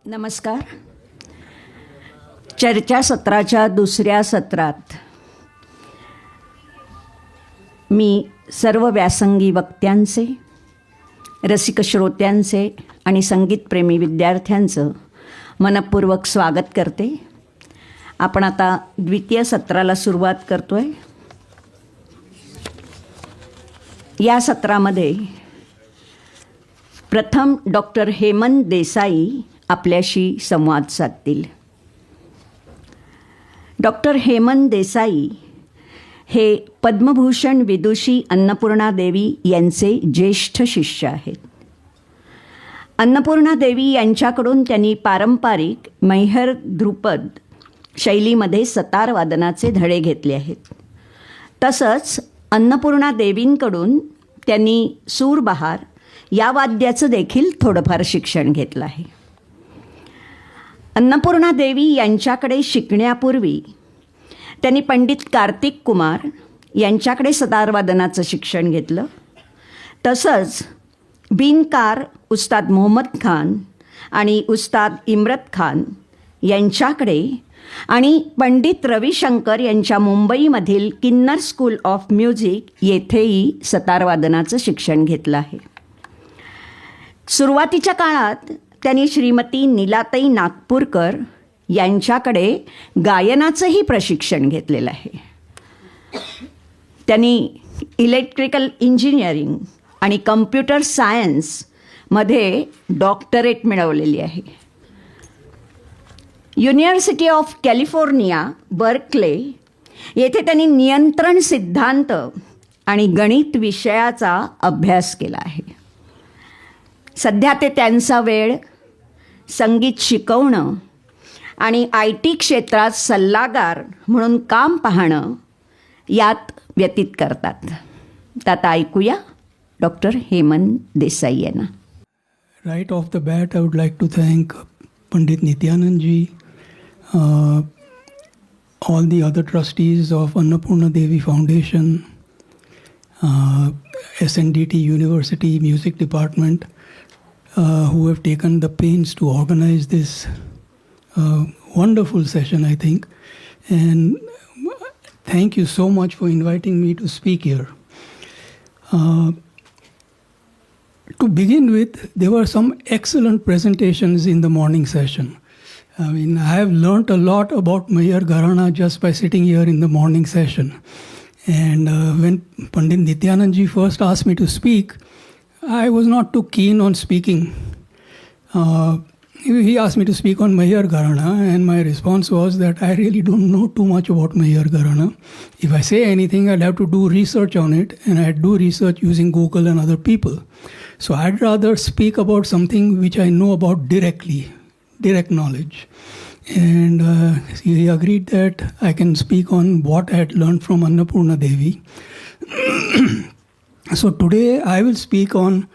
नमस्कार. चर्चासत्राच्या दुसऱ्या सत्रात मी सर्व व्यासंगी वक्त्यांचे, रसिक श्रोत्यांचे आणि संगीतप्रेमी विद्यार्थ्यांचं मनपूर्वक स्वागत करते. आपण आता द्वितीय सत्राला सुरुवात करतोय. या सत्रामध्ये प्रथम डॉक्टर हेमंत देसाई आपल्याशी संवाद साधतील. डॉक्टर हेमंत देसाई हे पद्मभूषण विदुषी अन्नपूर्णा देवी यांचे ज्येष्ठ शिष्य आहेत. अन्नपूर्णा देवी यांच्याकडून त्यांनी पारंपरिक मैहर ध्रुपद शैलीमध्ये सतार वादनाचे धडे घेतले आहेत. तसंच अन्नपूर्णा देवींकडून त्यांनी सूरबहार या वाद्याचं देखील थोडंफार शिक्षण घेतलं आहे. अन्नपूर्णा देवी यांच्याकडे शिकण्यापूर्वी त्यांनी पंडित कार्तिक कुमार यांच्याकडे सतारवादनाचं शिक्षण घेतलं. तसंच बिनकार उस्ताद मोहम्मद खान आणि उस्ताद इम्रत खान यांच्याकडे आणि पंडित रविशंकर यांच्या मुंबईमधील किन्नर स्कूल ऑफ म्युझिक येथेही सतारवादनाचं शिक्षण घेतलं आहे. सुरुवातीच्या काळात त्यांनी श्रीमती नीलाताई नागपूरकर यांच्याकडे गायनाचंही प्रशिक्षण घेतलेलं आहे. त्यांनी इलेक्ट्रिकल इंजिनिअरिंग आणि कम्प्युटर सायन्समध्ये डॉक्टरेट मिळवलेली आहे. युनिव्हर्सिटी ऑफ कॅलिफोर्निया बर्कले येथे त्यांनी नियंत्रण सिद्धांत आणि गणित विषयाचा अभ्यास केला आहे. सध्या ते त्यांचा वेळ संगीत शिकवणं आणि IT क्षेत्रात सल्लागार म्हणून काम पाहणं यात व्यतीत करतात. आता ऐकूया डॉक्टर हेमंत देसाई यांना. Right off the bat, I would like to thank Pandit Nityanandji, all the other trustees of Annapurna Devi Foundation, SNDT University Music Department, who have taken the pains to organize this wonderful session, I think. And thank you so much for inviting me to speak here. To begin with, there were some excellent presentations in the morning session. I mean, I have learnt a lot about Maihar Gharana just by sitting here in the morning session. And when Pandit Nityanandji first asked me to speak, I was not too keen on speaking. He asked me to speak on Maihar Gharana, and my response was that I really don't know too much about Maihar Gharana. If I say anything, I'd have to do research on it, and I'd do research using Google and other people. So I'd rather speak about something which I know about directly, direct knowledge. And he agreed that I can speak on what I had learned from Annapurna Devi. So today I will speak on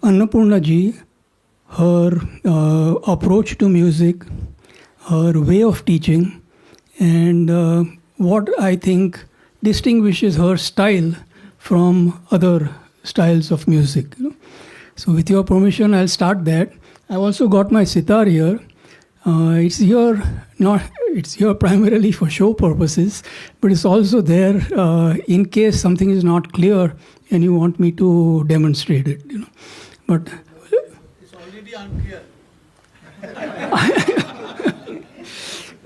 Annapurna Ji, her approach to music, her way of teaching, and what I think distinguishes her style from other styles of music. So with your permission, I'll start that. I've also got my sitar here. It's here primarily for show purposes, but it's also there in case something is not clear and you want me to demonstrate it. But it's already unclear.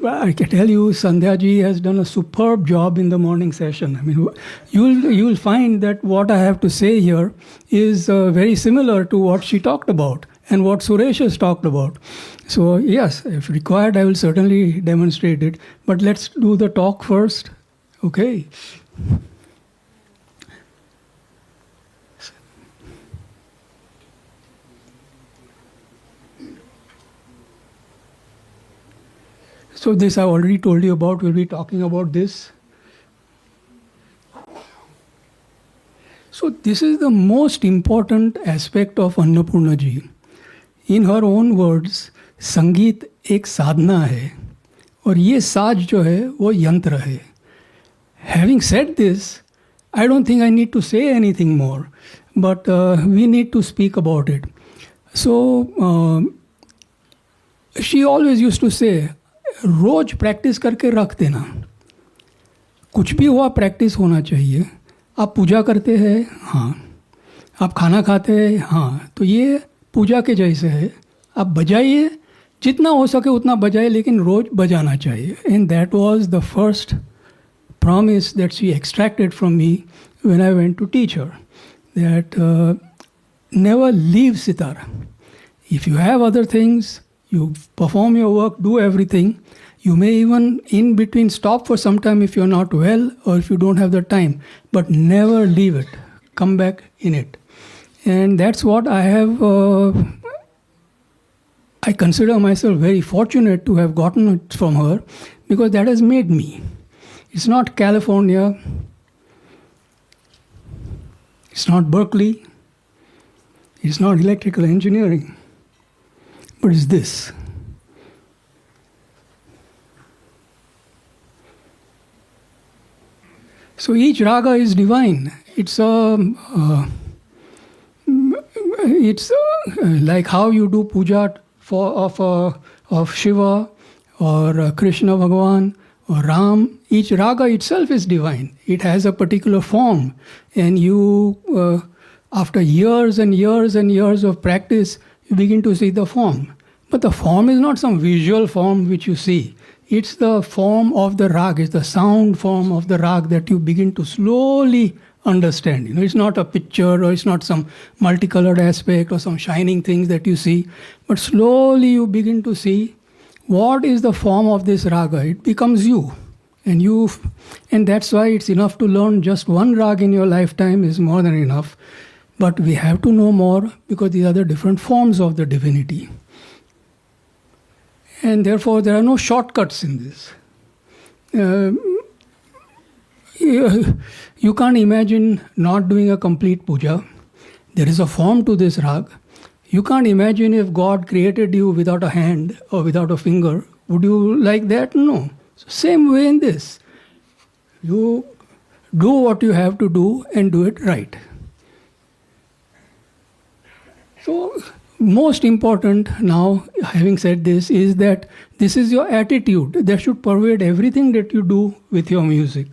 I can tell you, Sandhya ji has done a superb job in the morning session. I mean, you'll find that what I have to say here is very similar to what she talked about and what Suresh has talked about. So yes, if required, I will certainly demonstrate it. But let's do the talk first. Okay. So this I already told you about. We'll be talking about this. So this is the most important aspect of Annapurna Ji. In her own words, संगीत एक साधना है और ये साज जो है वो यंत्र है. Having said this, I don't think I need to say anything more, but we need to speak about it. So she always used to say, रोज प्रैक्टिस करके रख देना, कुछ भी हुआ प्रैक्टिस होना चाहिए. आप पूजा करते हैं, हाँ. आप खाना खाते हैं, हाँ. तो ये पूजा के जैसे है. आप बजाइए, जितना हो सके उतना बजाइए, लेकिन रोज बजाना चाहिए. And that was the first promise that she extracted from me when I went to teach her, that never leave sitar. If you have other things, you perform your work, do everything. You may even in between stop for some time if you're not well or if you don't have the time, but never leave it. Come back in it. And that's what I have. I consider myself very fortunate to have gotten it from her, because that has made me. It's not California. It's not Berkeley. It's not electrical engineering. But it's this. So each raga is divine. It's like how you do puja of Shiva or Krishna Bhagavan or Ram. Each raga itself is divine. It has a particular form, and you, after years and years and years of practice, you begin to see the form. But the form is not some visual form which you see. It's the form of the rag. It's the sound form of the rag that you begin to slowly understand. You know, it's not a picture, or it's not some multicolored aspect or some shining things that you see. But slowly you begin to see what is the form of this raga. It becomes you. And that's why it's enough to learn just one rag in your lifetime is more than enough. But we have to know more, because these are the different forms of the divinity. And therefore, there are no shortcuts in this. You can't imagine not doing a complete puja. There is a form to this rag. You can't imagine if God created you without a hand or without a finger. Would you like that? No. So same way in this. You do what you have to do and do it right. So, most important now, having said this, is that this is your attitude that should pervade everything that you do with your music.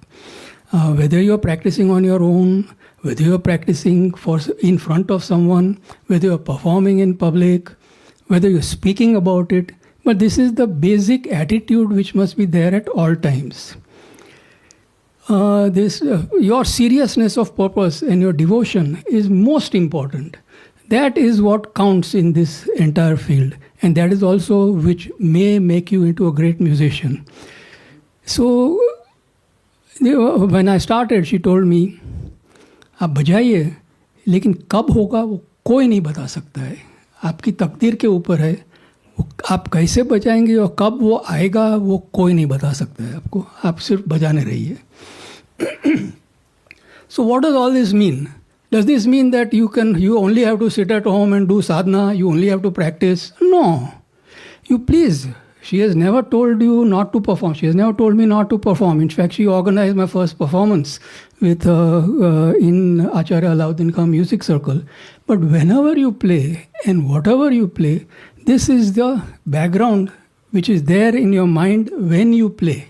Whether you're practicing on your own, whether you're practicing in front of someone, whether you're performing in public, whether you're speaking about it, but this is the basic attitude which must be there at all times. Your seriousness of purpose and your devotion is most important. That is what counts in this entire field, and that is also which may make you into a great musician. So, when I started, she told me, आप बजाइए, लेकिन कब होगा वो कोई नहीं बता सकता है. आपकी तकदीर के ऊपर है. आप कैसे बजाएंगे और कब वो आएगा वो कोई नहीं बता सकता है आपको. आप सिर्फ बजाने रहिए. So what does all this mean? Does this mean that you only have to sit at home and do sadhana, you only have to practice? No. You please. She has never told you not to perform. She has never told me not to perform. In fact, she organized my first performance with in Acharya Alauddin Khan Music Circle. But whenever you play and whatever you play, this is the background which is there in your mind when you play.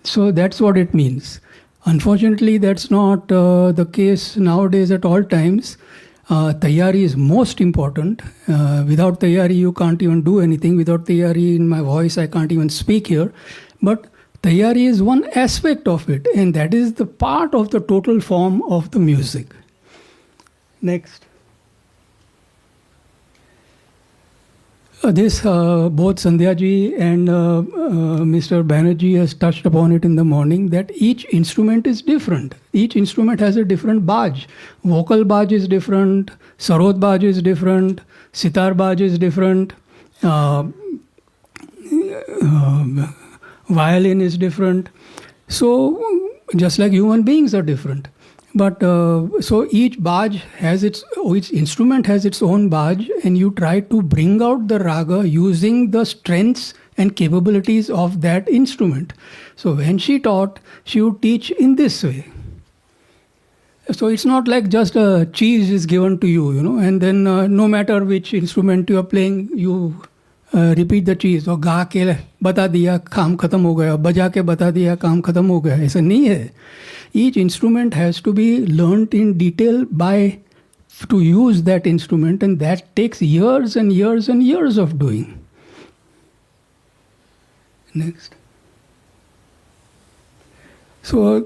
So that's what it means. Unfortunately, that's not the case nowadays at all times. Taiyari is most important. Without taiyari, you can't even do anything. Without taiyari in my voice, I can't even speak here. But taiyari is one aspect of it, and that is the part of the total form of the music. Next. Both Sandhya ji and Mr. Banerjee has touched upon it in the morning, that each instrument is different. Each instrument has a different baj. Vocal baj is different, sarod baj is different, sitar baj is different, violin is different. So, just like human beings are different. But so each instrument has its own baj, and you try to bring out the raga using the strengths and capabilities of that instrument. So when she taught, she would teach in this way. So it's not like just a cheese is given to you, and then no matter which instrument you are playing, you repeat the चीज़, और गा के बता दिया काम ख़त्म हो गया, बजा के बता दिया काम ख़त्म हो गया, ऐसा नहीं है. Each instrument has to be learnt in detail by to use that instrument, and that takes years and years and years of doing. Next. So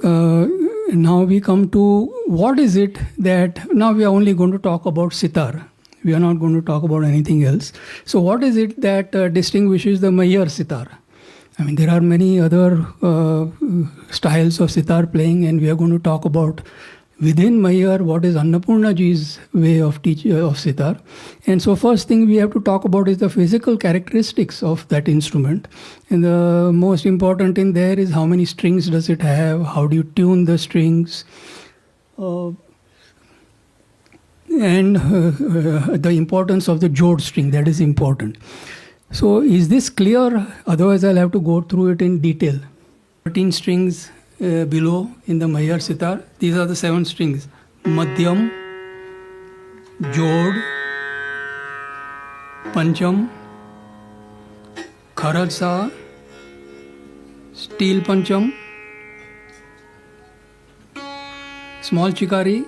now we come to what is it that, now we are only going to talk about sitar. We are not going to talk about anything else. So what is it that distinguishes the Maihar sitar? I mean, there are many other styles of sitar playing, and we are going to talk about within Maihar what is Annapurna ji's way of teaching of sitar. And so first thing we have to talk about is the physical characteristics of that instrument. And the most important in there is how many strings does it have, how do you tune the strings, and the importance of the Jod string, that is important. So is this clear? Otherwise I'll have to go through it in detail. 13 strings below in the Maihar sitar. These are the 7 strings. Madhyam, Jod, Pancham, Kharaj Sa, Steel Pancham, Small Chikari,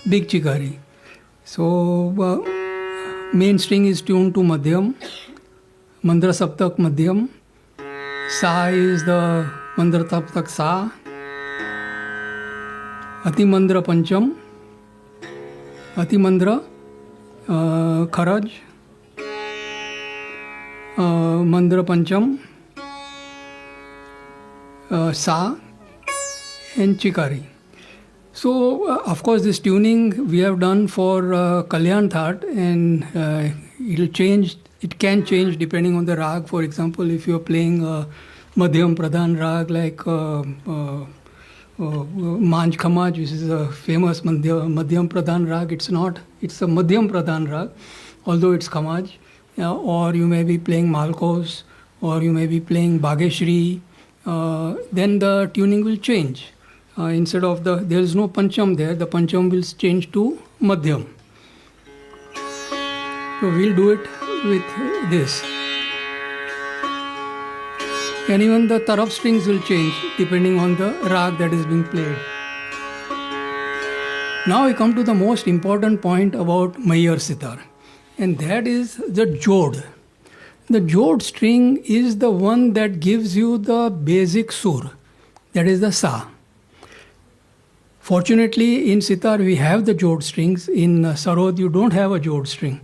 Big Chikari. So main string is tuned to Madhyam, Mandra Saptak Madhyam, Sa is the Mandra Saptak Sa, Ati Mandra Pancham, Ati Mandra Kharaj, Mandra Pancham, Sa, and Chikari. So, of course, this tuning we have done for Kalyan Thaat, and it'll change. It can change depending on the rag. For example, if you're playing Madhyam Pradhan rag like Manj Khamaj, which is a famous Madhyam Pradhan rag, it's not. It's a Madhyam Pradhan rag, although it's Khamaj. Or you may be playing Malkos, or you may be playing Bageshri. Then the tuning will change. Instead of there is no pancham there, the pancham will change to madhyam. So we'll do it with this. And even the taraf strings will change depending on the rag that is being played. Now we come to the most important point about Maihar sitar, and that is the Jod. The Jod string is the one that gives you the basic sur, that is the Sa. Fortunately, in sitar we have the Jod strings. In sarod you don't have a Jod string.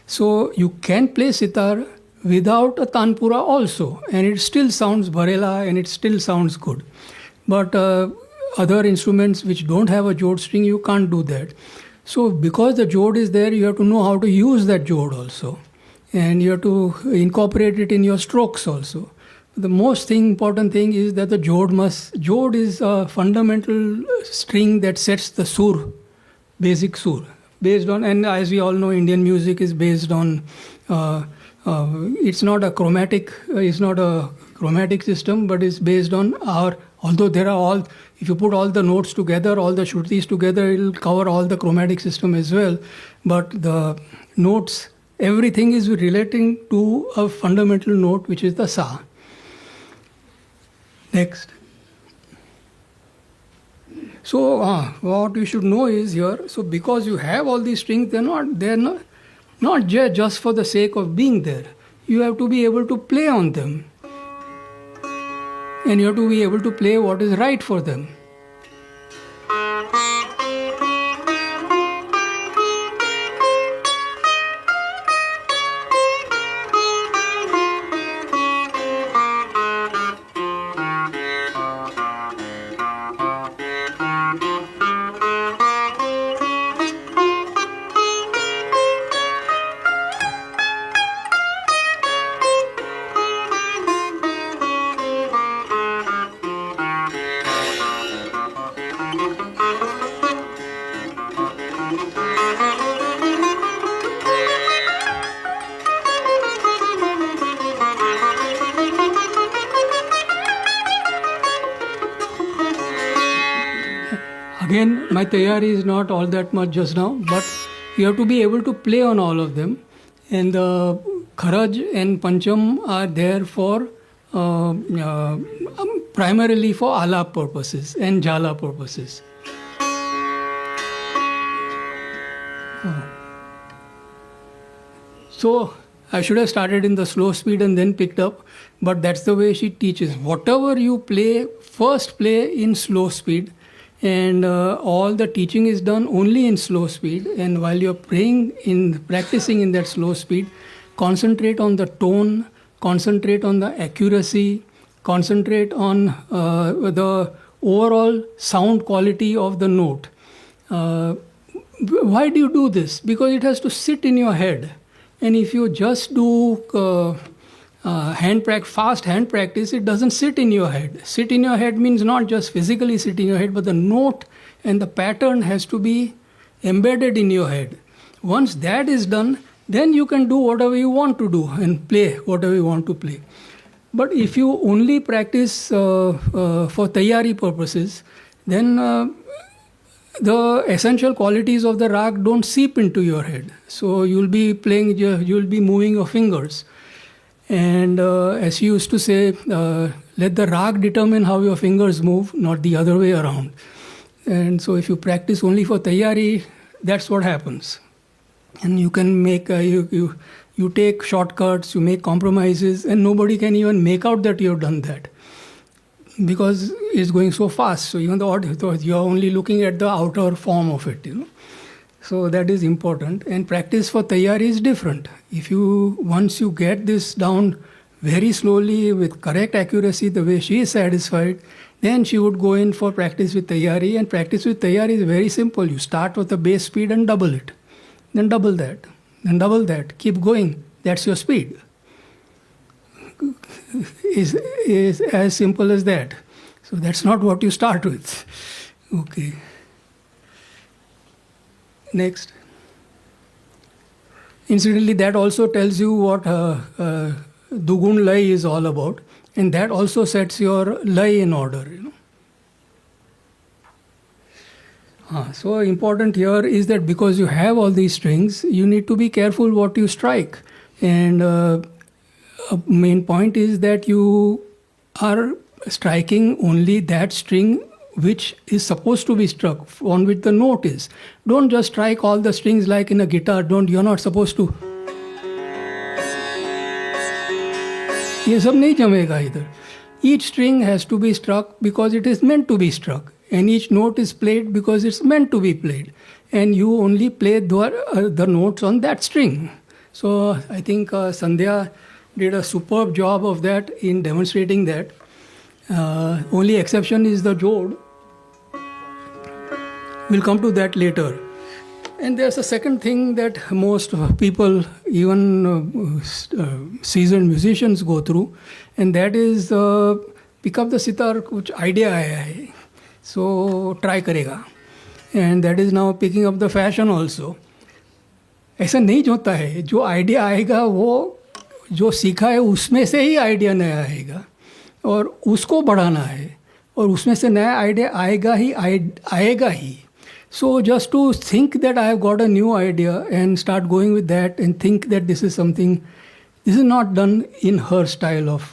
So you can play sitar without a tanpura also, and it still sounds bharela and it still sounds good. But other instruments which don't have a Jod string, you can't do that. So because the Jod is there, you have to know how to use that Jod also. And you have to incorporate it in your strokes also. The most important thing is that the Jod is a fundamental string that sets the sur, basic sur, based on, and as we all know, Indian music is based on, it's not a chromatic system, but it's based on although there are all, if you put all the notes together, all the shrutis together, it will cover all the chromatic system as well. But the notes, everything is relating to a fundamental note, which is the Sa. Next. So what you should know is here, so because you have all these strings, they're not just for the sake of being there. You have to be able to play on them. And you have to be able to play what is right for them. Again, my tayari is not all that much just now, but you have to be able to play on all of them. And the Kharaj and Pancham are there for primarily for Alap purposes and Jala purposes. So I should have started in the slow speed and then picked up, but that's the way she teaches. Whatever you play, first play in slow speed, and all the teaching is done only in slow speed. And while you're practicing in that slow speed, concentrate on the tone, concentrate on the accuracy, concentrate on the overall sound quality of the note. Why do you do this? Because it has to sit in your head. And if you just do fast hand practice, it doesn't sit in your head. Sit in your head means not just physically sit in your head, but the note and the pattern has to be embedded in your head. Once that is done, then you can do whatever you want to do and play whatever you want to play. But if you only practice for taiyari purposes, then the essential qualities of the rag don't seep into your head. So you'll be playing, you'll be moving your fingers. And as she used to say, let the rag determine how your fingers move, not the other way around. And so if you practice only for taiyari, that's what happens. And you can make, you take shortcuts, you make compromises, and nobody can even make out that you've done that. Because it's going so fast. So even the audience, you're only looking at the outer form of it, So that is important. And practice for taiyari is different. Once you get this down very slowly with correct accuracy, the way she is satisfied, then she would go in for practice with taiyari. And practice with taiyari is very simple. You start with the base speed and double it. Then double that. Then double that. Keep going. That's your speed. Is as simple as that. So that's not what you start with. Okay. Next. Incidentally, that also tells you what Dugun Lai is all about, and that also sets your Lai in order. So important here is that because you have all these strings, you need to be careful what you strike. And a main point is that you are striking only that string which is supposed to be struck, on which the note is. Don't just strike all the strings like in a guitar. You're not supposed to. ये सब नहीं जमेगा इधर. Each string has to be struck because it is meant to be struck. And each note is played because it's meant to be played. And you only play the notes on that string. So I think Sandhya did a superb job of that in demonstrating that. Only exception is the Jod. We'll come to that later. And there's a second thing that most people, even seasoned musicians, go through, and that is pick up the sitar, कुछ idea आया है, so try करेगा. And that is now picking up the fashion also. ऐसा नहीं होता है. जो idea आएगा वो जो सीखा है उसमें से ही आइडिया नया आएगा और उसको बढ़ाना है और उसमें से नया आइडिया आएगा ही. So just to think that I have got a new idea and start going with that and think that this is something, this is not done in her style of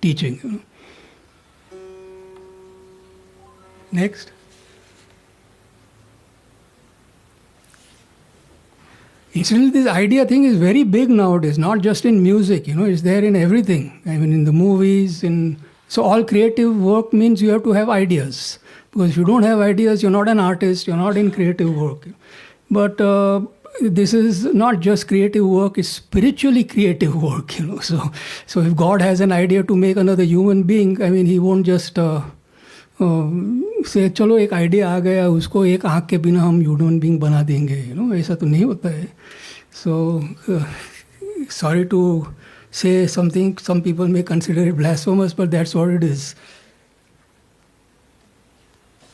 teaching. Next. Incidentally, this idea thing is very big nowadays, not just in music, it's there in everything. I mean, in the movies, so all creative work means you have to have ideas. Because if you don't have ideas, you're not an artist, you're not in creative work. But this is not just creative work, it's spiritually creative work, So if God has an idea to make another human being, I mean, he won't just say, चलो एक idea आ गया, उसको एक आँख के बिना हम human being बना देंगे, ऐसा तो नहीं होता है. So, sorry to say something, some people may consider it blasphemous, but that's what it is.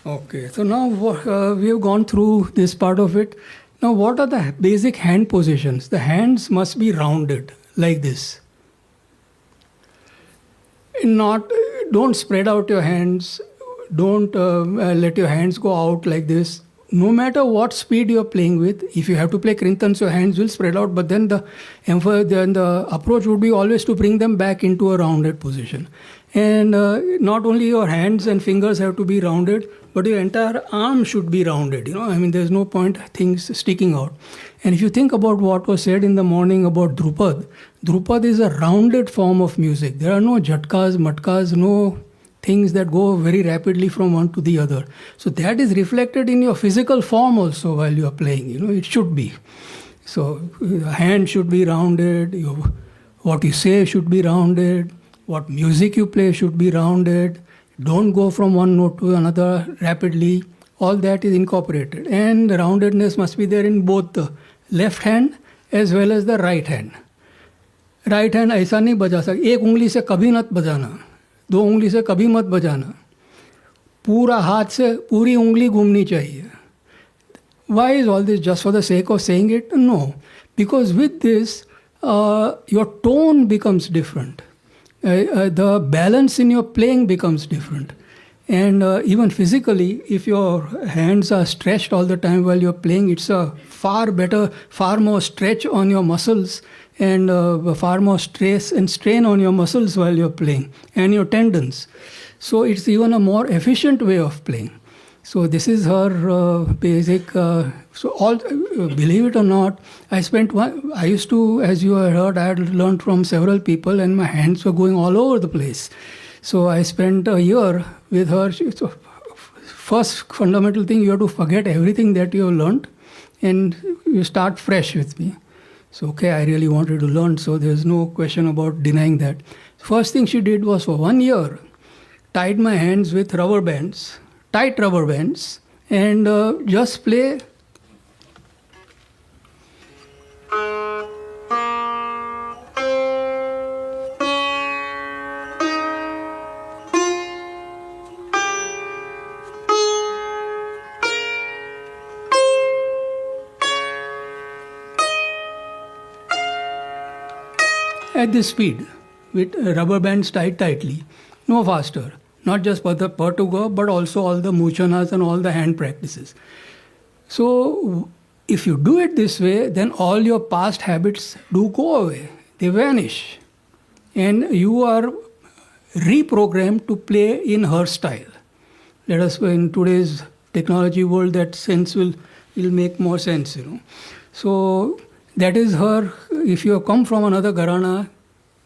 Okay, so now we have gone through this part of it. Now what are the basic hand positions? The hands must be rounded like this. Don't spread out your hands. Don't let your hands go out like this. no matter what speed you're playing with, if you have to play kirtans, your hands will spread out, but then the approach would be always to bring them back into a rounded position. And not only your hands and fingers have to be rounded, but your entire arm should be rounded. There's no point things sticking out. And if you think about what was said in the morning about Drupad is a rounded form of music. There are no jhatkas, matkas, no things that go very rapidly from one to the other. So that is reflected in your physical form also while you are playing. It should be. So your hand should be rounded, what you say should be rounded, what music you play should be rounded. Don't go from one note to another rapidly. All that is incorporated. And the roundedness must be there in both the left hand as well as the right hand. Right hand ऐसा नहीं बजा सकते, एक उंगली से कभी मत बजाना, दो उंगली से कभी मत बजाना, पूरा हाथ से पूरी उंगली घूमनी चाहिए. Why is all this? Just for the sake of saying it? No. Because with this, your tone becomes different. The balance in your playing becomes different. And even physically, if your hands are stretched all the time while you're playing, it's a far more stretch on your muscles and far more stress and strain on your muscles while you're playing and your tendons. So it's even a more efficient way of playing. So this is her basic. Believe it or not, I used to, as you have heard, I had learned from several people and my hands were going all over the place. So I spent a year with her. So first fundamental thing, you have to forget everything that you have learned and you start fresh with me. So, okay, I really wanted to learn, so there's no question about denying that. First thing she did was for 1 year, tied my hands with rubber bands, tight rubber bands, and just play. At this speed, with rubber bands tied tightly, no faster. Not just for the to go, but also all the muchanas and all the hand practices. So, if you do it this way, then all your past habits do go away. They vanish. And you are reprogrammed to play in her style. Let us, in today's technology world, that sense will make more sense, So, that is her. If you have come from another gharana,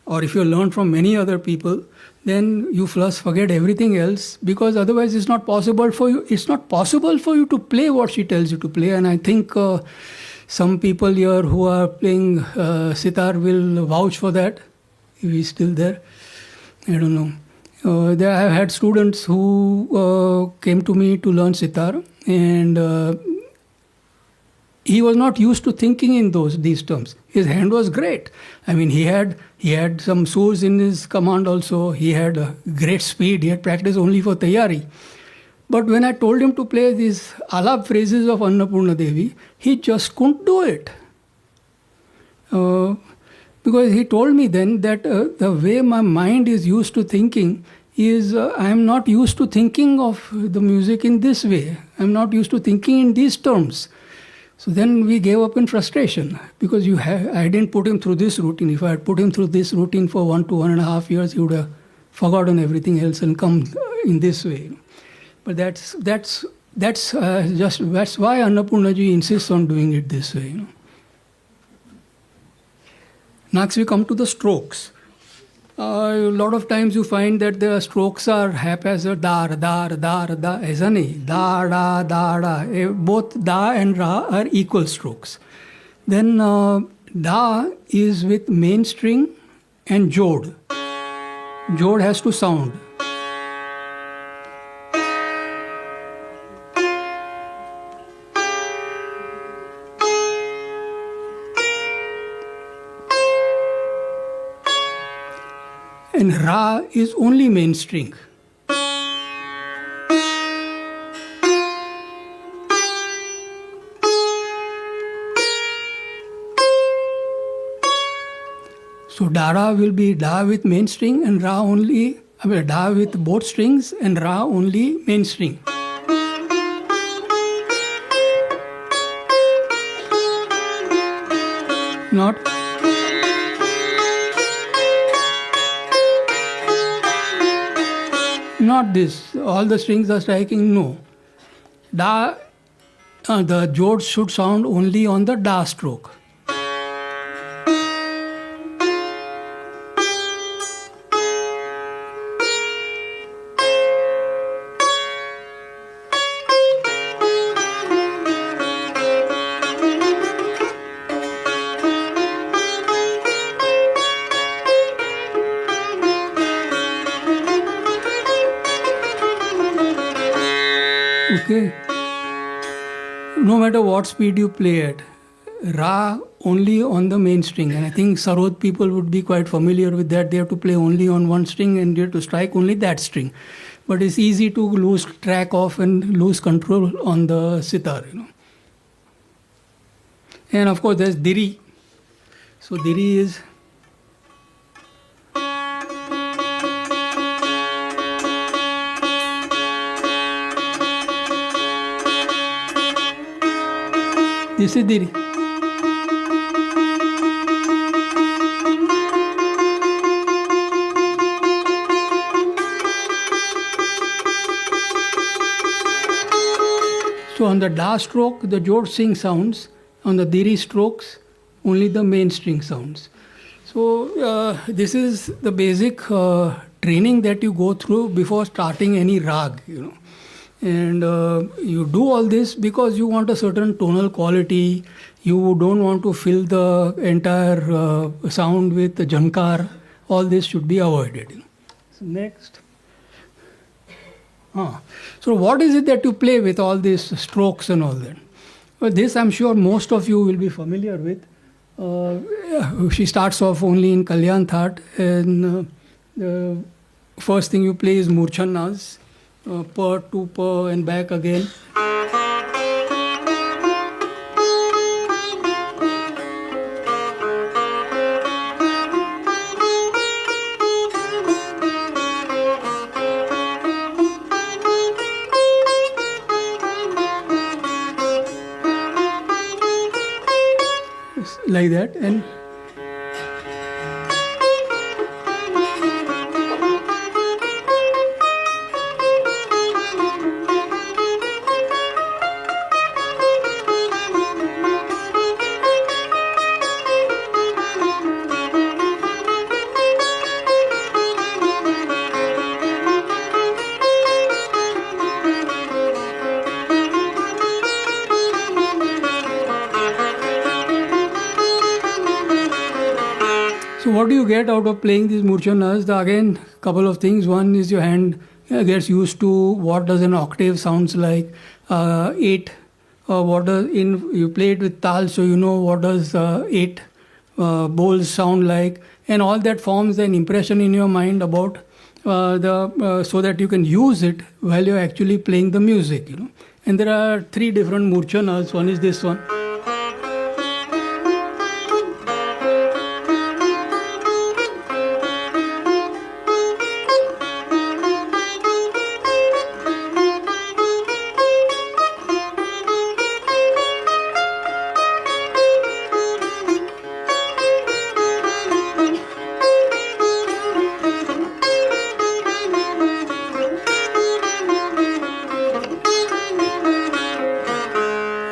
or if you learn from many other people, then you first forget everything else, because otherwise it's not possible for you. It's not possible for you to play what she tells you to play. And I think some people here who are playing sitar will vouch for that. If he's still there, I don't know. I have had students who came to me to learn sitar, and he was not used to thinking in these terms. His hand was great. He had some surs in his command also. He had a great speed. He had practiced only for tayari. But when I told him to play these Alap phrases of Annapurna Devi, he just couldn't do it. Because he told me then that the way my mind is used to thinking is I am not used to thinking of the music in this way. I am not used to thinking in these terms. So then we gave up in frustration, because I didn't put him through this routine. If I had put him through this routine for 1 to 1.5 years, he would have forgotten everything else and come in this way. But that's why Annapurna ji insists on doing it this way. Next we come to the strokes. A lot of times you find that the strokes are haphazard, da, da, da, da, aisa nahi, da, da, da, da. Both da and ra are equal strokes. Then da is with main string and jod. Jod has to sound. And ra is only main string. So dara will be da with main string and ra only, da with both strings and ra only main string. Not. Not this. All the strings are striking. No. Da. The Jod should sound only on the Da stroke. Okay. No matter what speed you play at, Ra only on the main string. And I think Sarod people would be quite familiar with that. They have to play only on one string and they have to strike only that string. But it's easy to lose track of and lose control on the sitar, you know. And of course there's Diri. So Diri is... This is Diri. So on the Da stroke, the Jod string sounds. On the Diri strokes, only the main string sounds. So this is the basic training that you go through before starting any rag, you know. And you do all this because you want a certain tonal quality. You don't want to fill the entire sound with jankar. All this should be avoided. So next. So what is it that you play with all these strokes and all that? Well, this I'm sure most of you will be familiar with. She starts off only in Kalyan That, and the first thing you play is Murchanas. Per to per and back again. Like that, and so what do you get out of playing these murchanas? Again, couple of things. One is your hand gets used to what does an octave sounds like. 8, what does you play it with tal, so you know what does 8 bowls sound like, and all that forms an impression in your mind about so that you can use it while you're actually playing the music, you know. And there are 3 different murchanas. One is this one.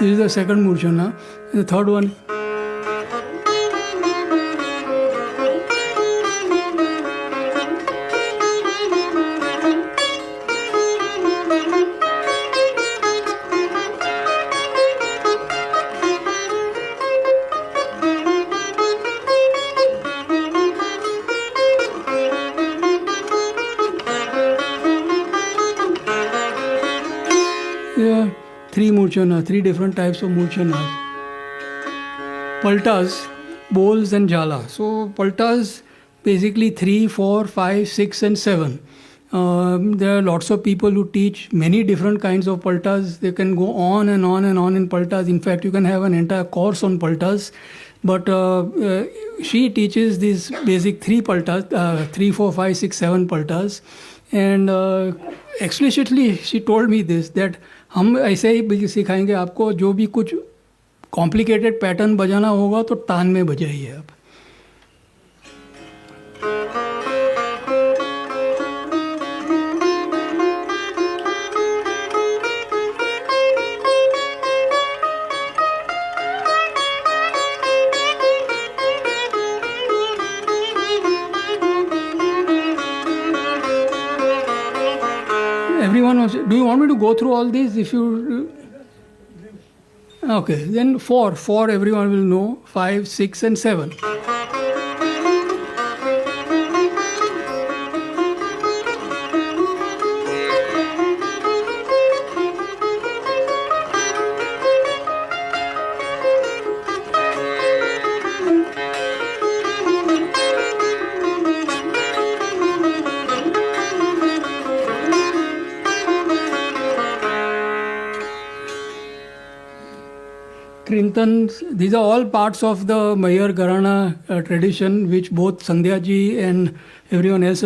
This is the second murchana. The third one. Yeah. 3 murchana, 3 different types of murchanas. Paltas, bowls and jala. So paltas basically 3, 4, 5, 6 and 7. There are lots of people who teach many different kinds of paltas. They can go on and on and on in paltas. In fact, you can have an entire course on paltas. But she teaches these basic 3 paltas, 3, 4, 5, 6, 7 paltas. And explicitly she told me this, that हम ऐसे ही सिखाएंगे आपको, जो भी कुछ complicated pattern बजाना होगा तो तान में बजाइए आप. Everyone, do you want me to go through all these? If you, okay, then four everyone will know, 5, 6 and 7. Kirtans, these are all parts of the Maihar Gharana tradition, which both Sandhya ji and everyone else.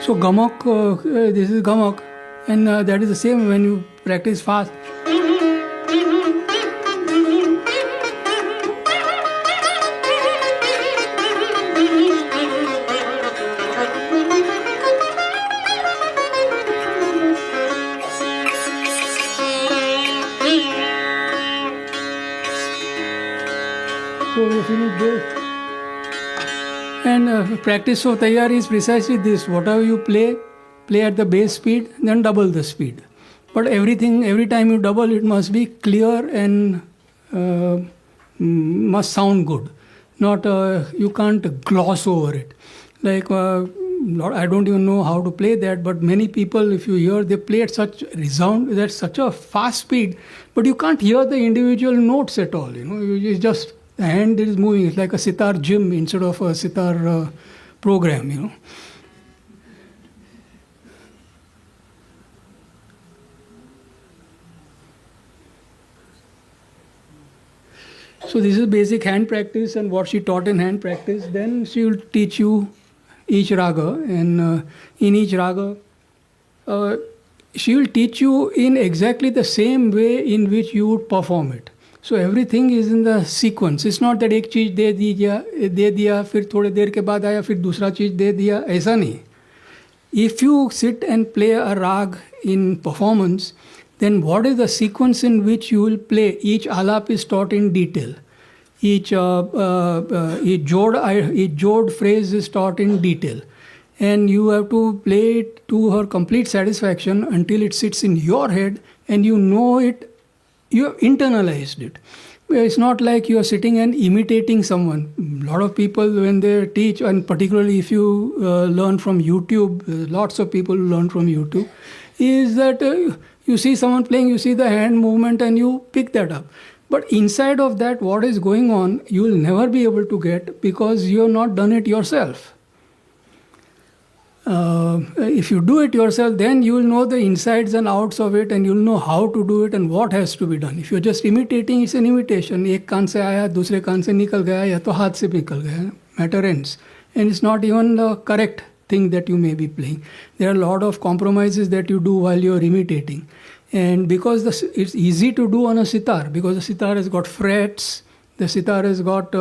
So gamak, this is gamak, and that is the same when you practice fast. So you finish this. And practice of taiyar is precisely this. Whatever you play at the base speed, then double the speed. But every time you double, it must be clear and must sound good. Not you can't gloss over it. Like I don't even know how to play that, but many people, if you hear, they play at such resound, at such a fast speed, but you can't hear the individual notes at all. You know, it's just the hand is moving. It's like a sitar gym instead of a sitar program. You know. So this is basic hand practice and what she taught in hand practice. Then she will teach you each raga, and in each raga, she will teach you in exactly the same way in which you would perform it. So everything is in the sequence. It's not that एक चीज़ दे दिया फिर थोड़ी देर के बाद आया फिर दूसरा चीज़ दे दिया, ऐसा नहीं. If you sit and play a rag in performance, then what is the sequence in which you will play? Each alap is taught in detail. Each jod phrase is taught in detail. And you have to play it to her complete satisfaction until it sits in your head and you know it, you have internalized it. It's not like you are sitting and imitating someone. A lot of people, when they teach, and particularly if you learn from YouTube, lots of people learn from YouTube, is that you see someone playing, you see the hand movement and you pick that up. But inside of that, what is going on, you will never be able to get because you have not done it yourself. If you do it yourself, then you will know the insides and outs of it and you will know how to do it and what has to be done. If you're just imitating, it's an imitation. एक कान से आया, दूसरे कान से निकल गया या तो हाथ से निकल गया. Matter ends. And it's not even the correct thing that you may be playing. There are a lot of compromises that you do while you're imitating. And because it's easy to do on a sitar, because the sitar has got frets, the sitar has got,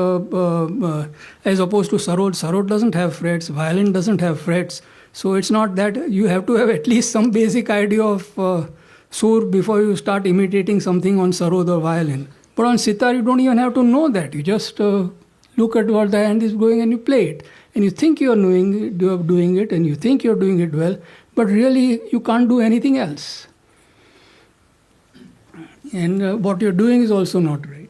as opposed to sarod doesn't have frets, violin doesn't have frets. So it's not that you have to have at least some basic idea of sur before you start imitating something on sarod or violin. But on sitar, you don't even have to know that. You just look at what the hand is going and you play it. And you think you're doing it and you think you're doing it well, but really you can't do anything else. And what you're doing is also not right.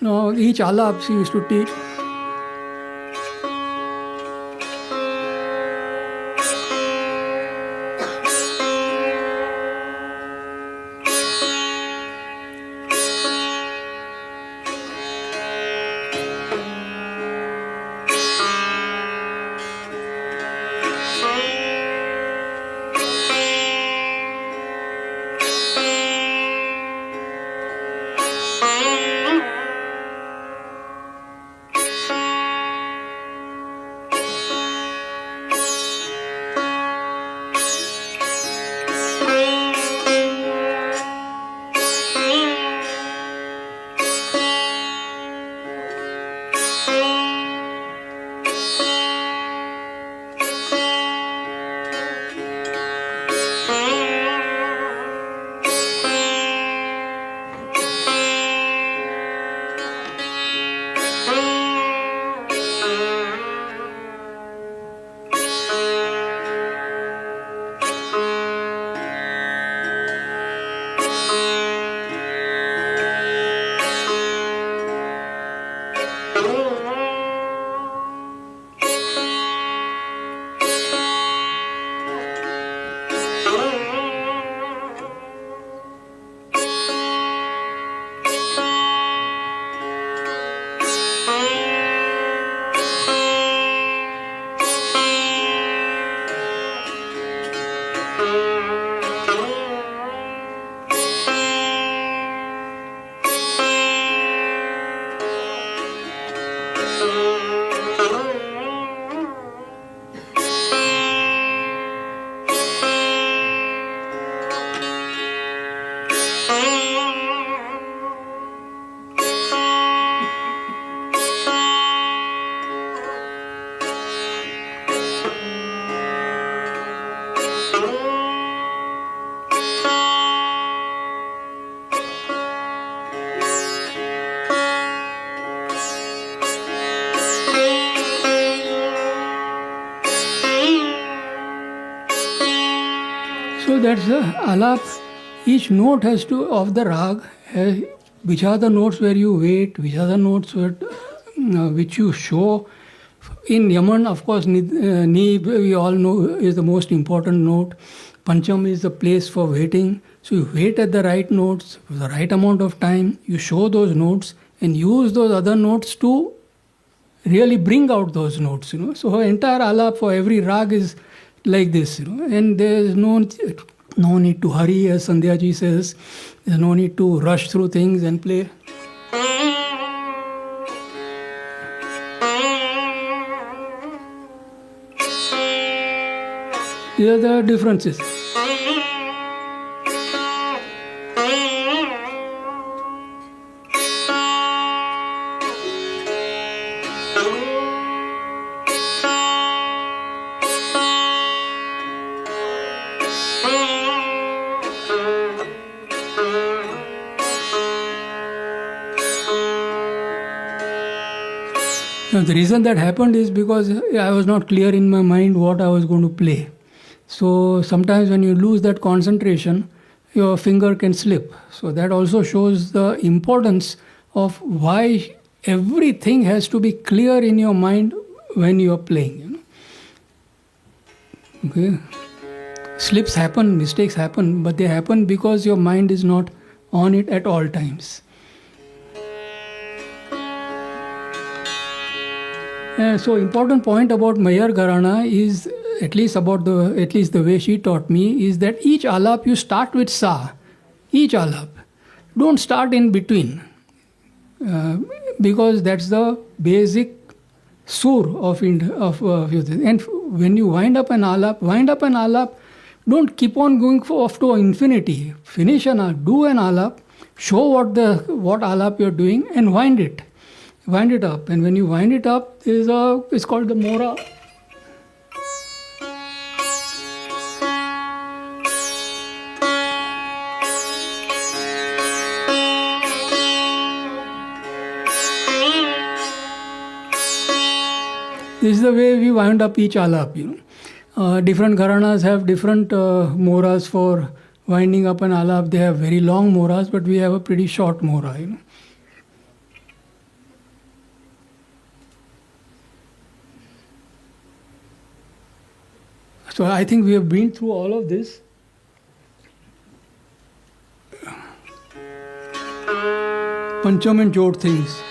Now, each alap she used to teach. So that's the alap. Each note has to, of the rag, which are the notes where you wait, which are the notes which you show. In Yaman, of course, Ni, we all know, is the most important note. Pancham is the place for waiting. So you wait at the right notes, for the right amount of time, you show those notes and use those other notes to really bring out those notes. So her entire alap for every rag is like this, and there is no need to hurry, as Sandhya ji says. There's no need to rush through things and play. These are the differences. Now, the reason that happened is because I was not clear in my mind what I was going to play. So sometimes when you lose that concentration, your finger can slip. So that also shows the importance of why everything has to be clear in your mind when you are playing. Okay, slips happen, mistakes happen, but they happen because your mind is not on it at all times. So important point about Maihar Gharana is, at least the way she taught me, is that each alap you start with sa, each alap. Don't start in between, because that's the basic sur of and when you wind up an alap. Don't keep on going off to infinity. Finish an alap, do an alap, show what alap you're doing, and wind it. Wind it up, and when you wind it up, it's called the mora. This is the way we wind up each alap, different gharanas have different moras for winding up an alap. They have very long moras, but we have a pretty short mora, So I think we have been through all of this. Pancham and Jod things.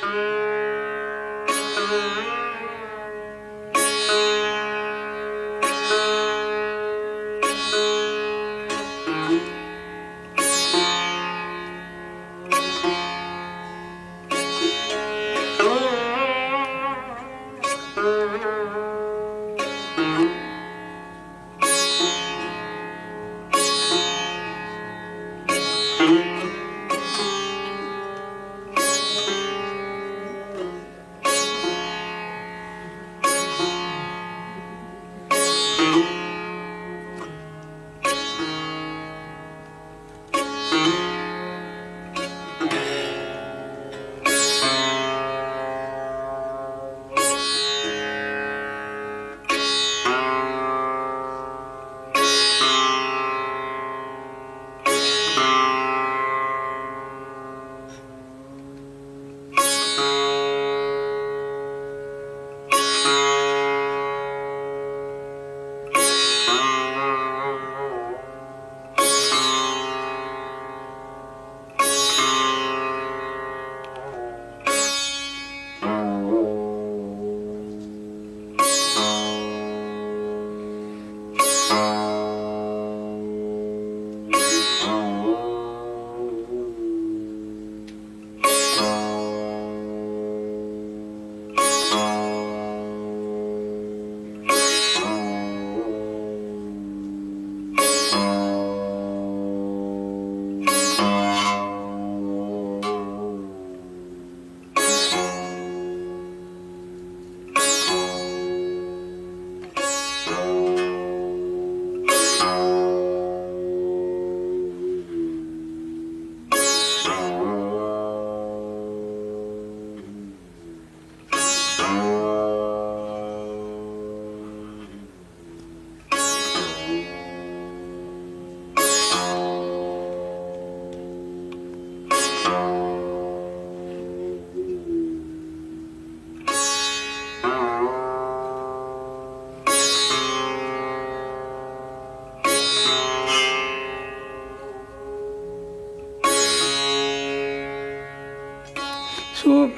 So,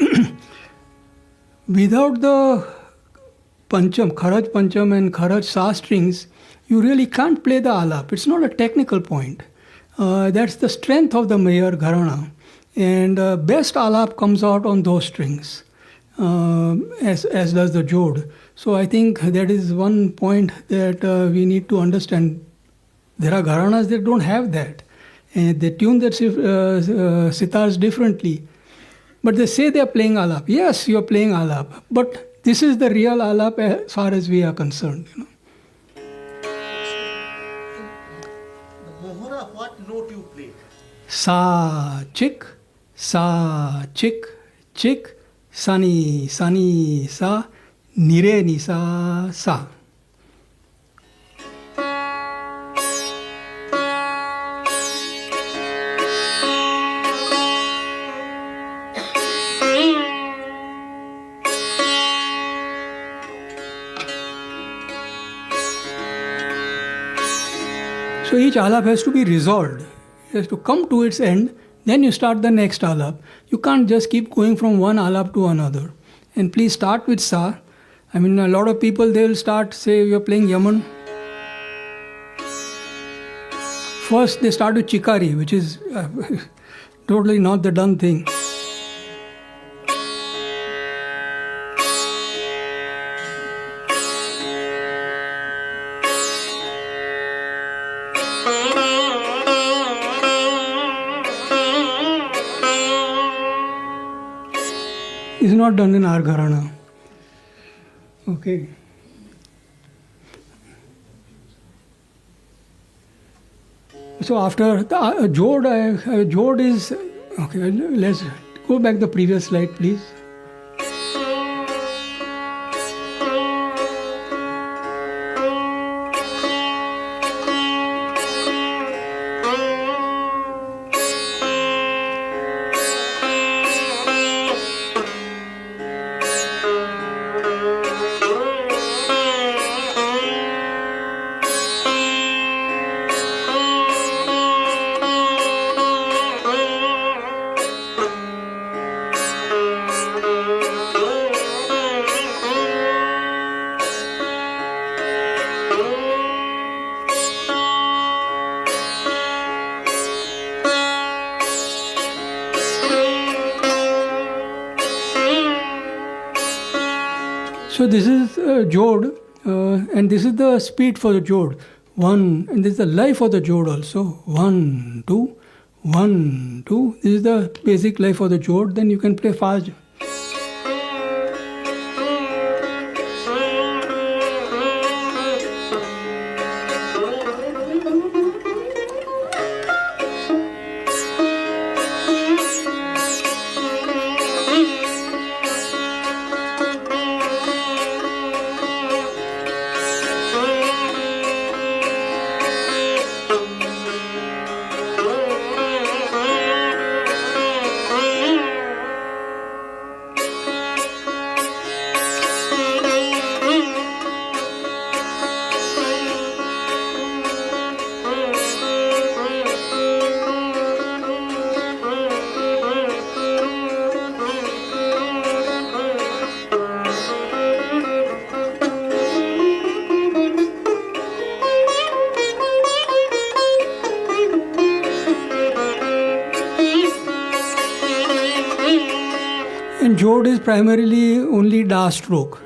without the Pancham, Kharaj Pancham and Kharaj Sa strings, you really can't play the Alap. It's not a technical point. That's the strength of the Maihar Gharana. And best Alap comes out on those strings, as does the Jod. So I think that is one point that we need to understand. There are Gharanas that don't have that. And they tune their sitars differently. But they say they are playing Alap. Yes, you are playing Alap. But this is the real Alap as far as we are concerned. The Mohara, what note you play? Sa, chick, chick, sani, sa, nire, ni, sa. So each alap has to be resolved. It has to come to its end. Then you start the next alap. You can't just keep going from one alap to another. And please start with sa. I mean, a lot of people, they will start, say, you're playing Yaman. First, they start with Chikari, which is totally not the done thing. It's not done in our Gharana. Okay. So after the Jod is, okay, let's go back the previous slide, please. So this is Jod, and this is the speed for the Jod. 1, and this is the life of the Jod also. 1, 2, 1, 2. This is the basic life of the Jod. Then you can play fast. And Jod is primarily only da stroke.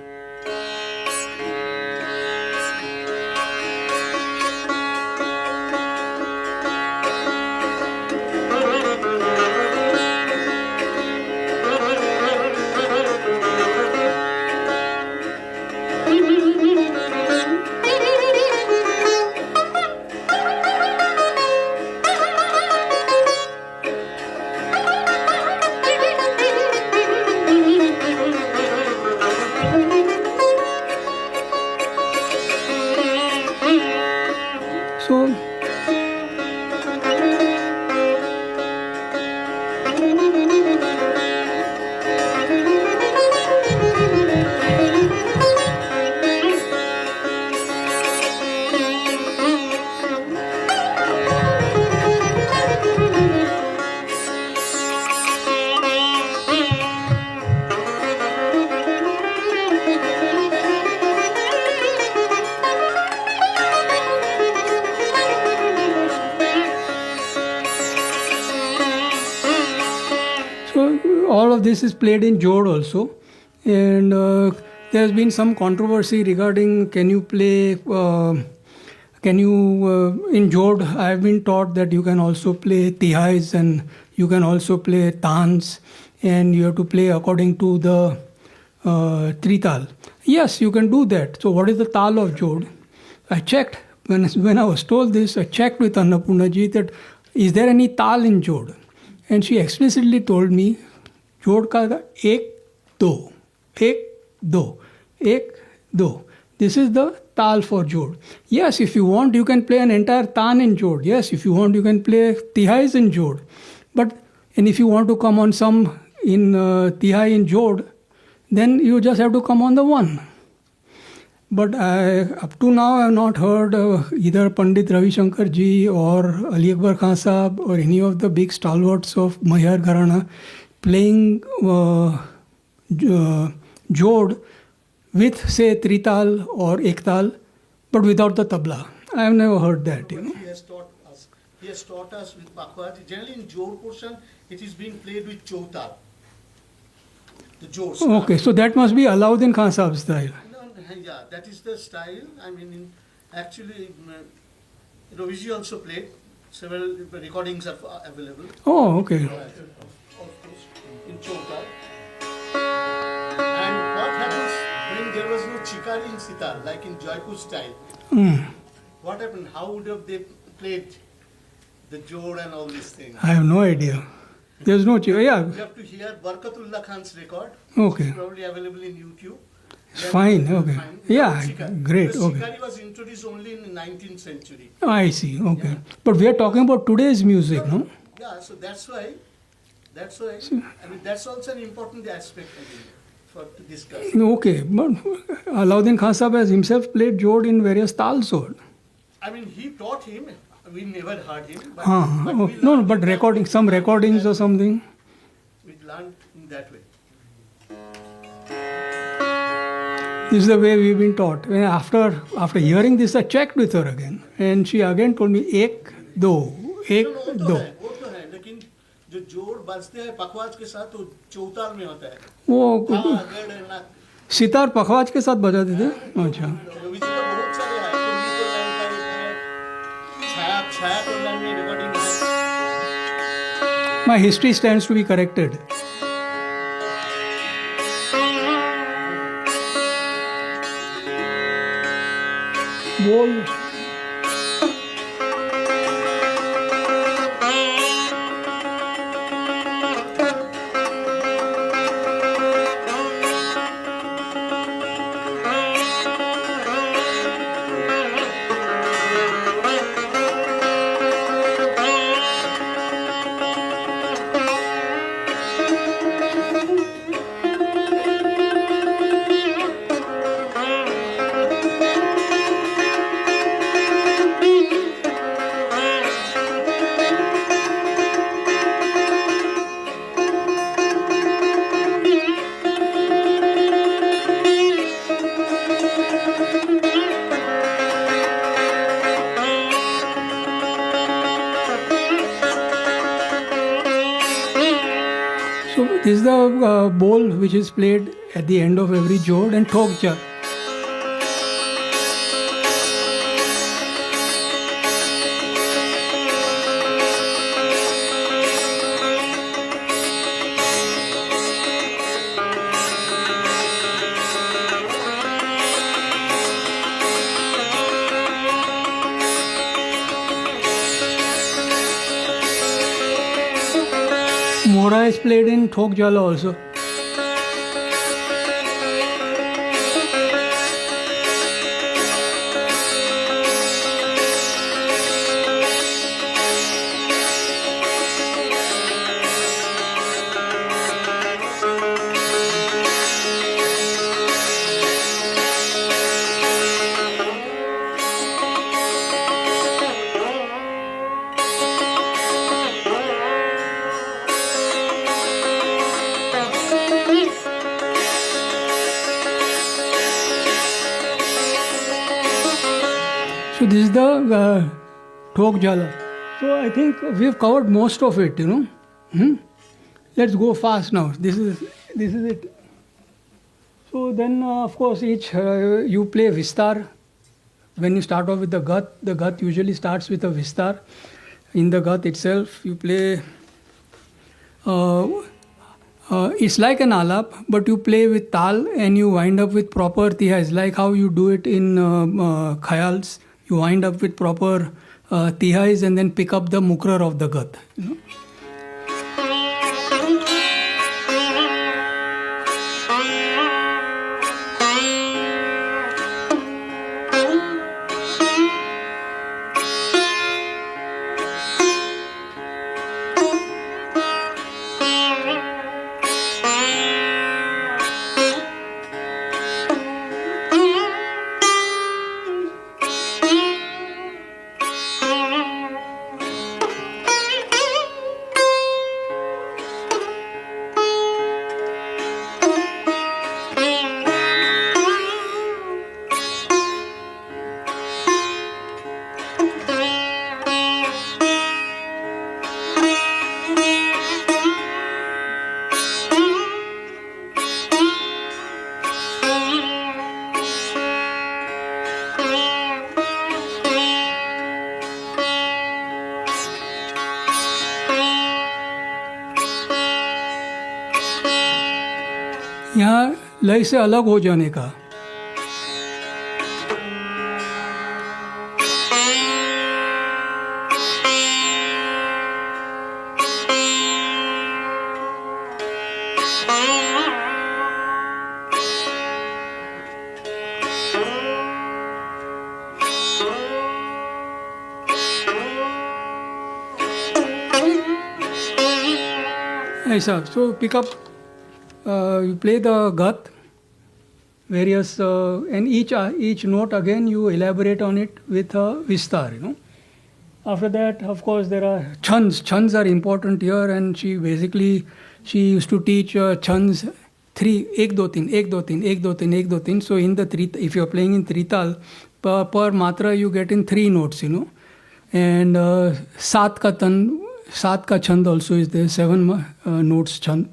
So all of this is played in Jod also, and there has been some controversy regarding can you play in Jod. I have been taught that you can also play tihais and you can also play tans, and you have to play according to the trital. Yes, you can do that. So what is the tal of Jod? I checked when I was told this. I checked with Annapurna ji that is there any tal in Jod, and she explicitly told me Jod ka ek do, ek do, ek do. This is the tal for Jod. Yes, if you want, you can play an entire tan in Jod. Yes, if you want, you can play tihais in Jod. And if you want to come on some in tihai in Jod, then you just have to come on the one. But up to now, I have not heard either Pandit Ravi Shankar ji or Ali Akbar Khan Sahab or any of the big stalwarts of Maihar Gharana playing Jod with, say, trital or ektal, but without the tabla. I have never heard that. He has taught us. He has taught us with Pakhwat. Generally, in Jod portion, it is being played with chautal. The Jod style. Okay, so that must be Alauddin Khan Sahab style. Yeah, that is the style. I mean, actually, Roviji also played. Several recordings are available. Oh, okay. Of course, in Chautal. And what happens when there was no chikari in Sitar, like in Jaipur style? What happened? How would have they played the Jod and all these things? I have no idea. There's no chikari. Yeah. You have to hear Barkatullah Khan's record. Okay. It's probably available in YouTube. It's fine. Okay. Yeah, great. Because Okay. Chikari was introduced only in the 19th century. I see. Okay. Yeah. But we are talking about today's music, no? Yeah, so that's why, I mean, that's also an important aspect again for to discuss. Okay. But Alauddin Khan Sahab has himself played Jod in various tals. I mean, he taught him. We never heard him. But, But recording, some recordings or something. We learned in that way. This is the way we've been taught. And after hearing this, I checked with her again, and she again told me ek do, ek do. वो तो है, लेकिन जो जोड़ बजते हैं पखवाज के साथ वो चौताल में होता है. वो हाँ, गड़ ना सितार पखवाज के साथ बजाते थे. अच्छा. रवि जी का बहुत सारे हैं. कुंडी कल्याण का एक है. छाया कल्याण में रिकॉर्डिंग है. My history stands to be corrected. बोल. So this is the bowl which is played at the end of every jod and thokja. Mora is played in Thok Jala also. So this is the Thok Jala. So I think we've covered most of it, you know. Let's go fast now. This is it. So then, of course, each you play Vistar. When you start off with the Gat usually starts with a Vistar. In the Gat itself, you play. It's like an Alap, but you play with Tal and you wind up with proper Tihais, like how you do it in Khayals. You wind up with proper Tihais and then pick up the Mukrar of the Gat. You know? यहाँ लय से अलग हो जाने का. ऐसा. So pick up. You play the Gat, various, and each note again you elaborate on it with a Vistar, you know. After that, of course, there are chants. Chants are important here, and she used to teach chants 3, 1, 2, 3, 1, 2, 3, 1, 2, 3, 1, 2, 3. So in the three, if you are playing in Trital, per matra you get in 3 notes, you know. And Saat ka chand also is there, 7 notes chand.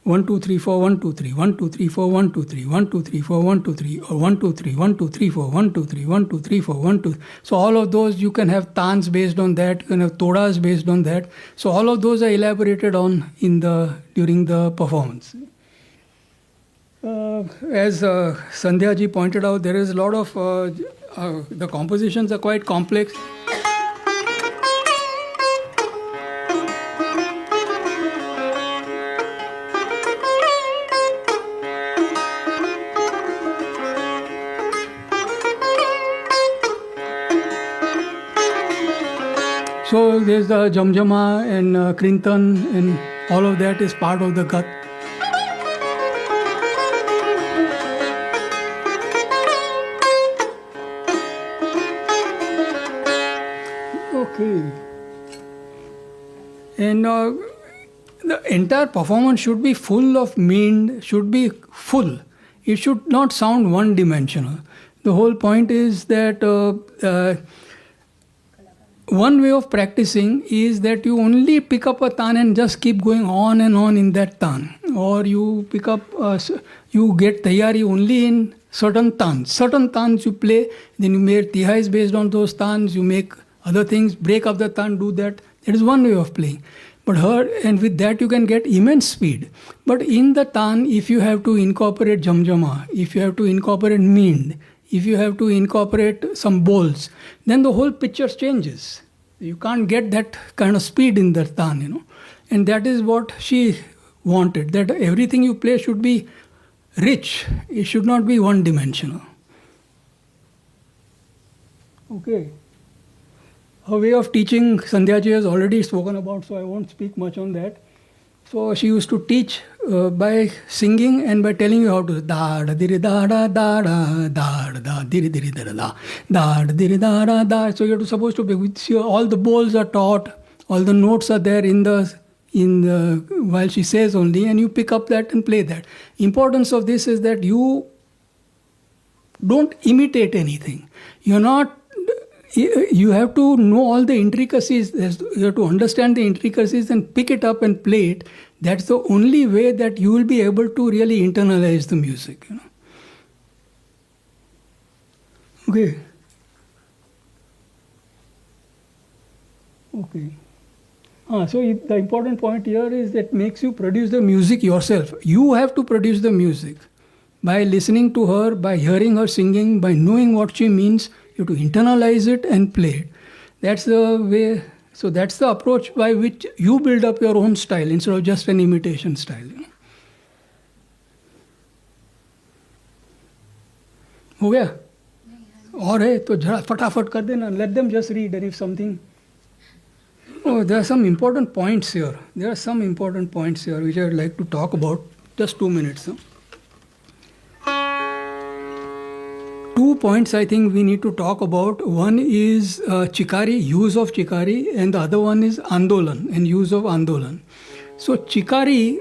1 2 3 4 1 2 3 1 2 3 4 1 2 3 1 2 3 4 1 2 3 or 1 2 3 1 2 3 4 1 2 3 1 2 3 4 1 2. So all of those you can have tans based on that, you can have todas based on that. So all of those are elaborated on during the performance. As Sandhya ji pointed out, there is a lot of the compositions are quite complex. So there's the jamjama and krintan, and all of that is part of the gat. Okay. And the entire performance should be full of meaning, should be full. It should not sound one-dimensional. The whole point is that one way of practicing is that you only pick up a tan and just keep going on and on in that tan. Or you pick up, you get tayari only in certain tans. Certain tans you play, then you make tihais based on those tans, you make other things, break up the tan, do that. That is one way of playing. And with that you can get immense speed. But in the tan, if you have to incorporate jamjama, if you have to incorporate meend, if you have to incorporate some bowls, then the whole picture changes. You can't get that kind of speed in the tan, And that is what she wanted, that everything you play should be rich. It should not be one-dimensional. Okay. Her way of teaching, Sandhya ji has already spoken about, so I won't speak much on that. So she used to teach by singing and by telling you how to da da diri da da da da da da diri diri da da da da diri da da da. So you're supposed to be, all the bowls are taught, all the notes are there in the while she says only, and you pick up that and play that. Importance of this is that you don't imitate anything. You have to know all the intricacies, you have to understand the intricacies and pick it up and play it. That's the only way that you will be able to really internalize the music. Okay. Okay. So the important point here is that makes you produce the music yourself. You have to produce the music. By listening to her, by hearing her singing, by knowing what she means, you have to internalize it and play it. That's the way, so that's the approach by which you build up your own style instead of just an imitation style. हो गया? और है तो जरा फटाफट कर देना. Let them just read, and if something. Oh, there are some important points here. There are some important points here which I would like to talk about. Just 2 minutes. 2 points I think we need to talk about. One is chikari, use of chikari, and the other one is andolan and use of andolan. So chikari,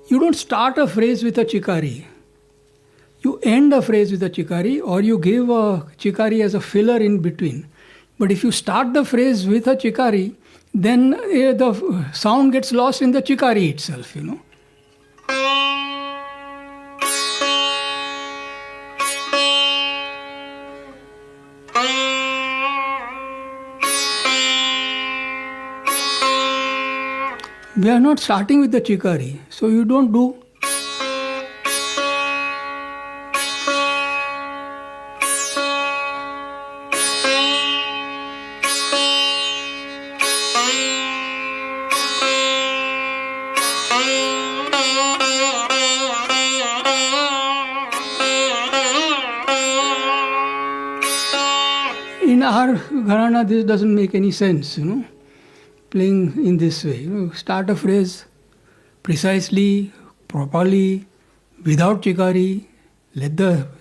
you don't start a phrase with a chikari. You end a phrase with a chikari, or you give a chikari as a filler in between. But if you start the phrase with a chikari, then the sound gets lost in the chikari itself, We are not starting with the chikari, so you don't do. In our gharana, this doesn't make any sense, playing in this way. Start a phrase precisely, properly, without chikari,